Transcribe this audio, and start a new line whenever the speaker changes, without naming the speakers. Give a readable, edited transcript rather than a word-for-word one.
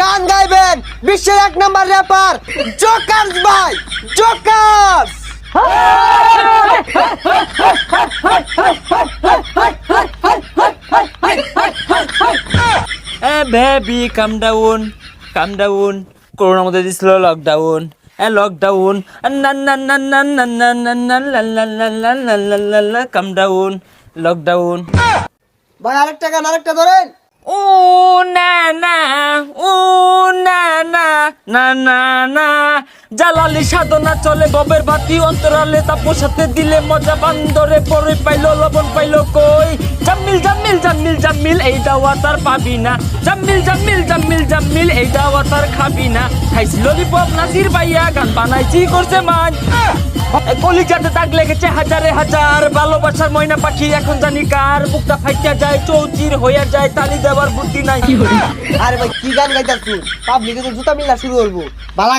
গান গাইবেন বিশ্বের 1 number wrapper jokers ভাই, জোকার্স।
বেবি কাম ডাউন, কাম ডাউন। করোনার মধ্যে দিছিল লকডাউন, লকডাউন। কাম ডাউন, লকডাউন।
ভাই আরেকটা গান, আরেকটা ধরেন।
ও না না, ও না না, না না না। জালালি সাধনা চলে ববের বাতি অন্তরালে, তাপর সাথে দিলে মজা বান্দরে পরে পাইলো লবণ পাইলো কই। জাম্মিল জাম্মিল জাম্মিল জাম্মিল এই দাওয়া তার পাবি না, জাম্মিল জাম্মিল জাম্মিল জাম্মিল এই দাওয়া তার খাবি না। খাইছি ললিপপ নাসির ভাইয়া গান বানাইছি করছে মান, কলিজাতে দাগ লেগেছে হাজারে হাজার। ভালোবাসার ময়না পাখি এখন জানি কার, বুকটা ফাইটা যায় চৌচির হইয়া যায়, তালি দেওয়ার বুদ্ধি নাই।
আরে ভাই কি গান গাইতাছু, পাবলিকে তো জুতা মিলা শুরু করবো। ভালো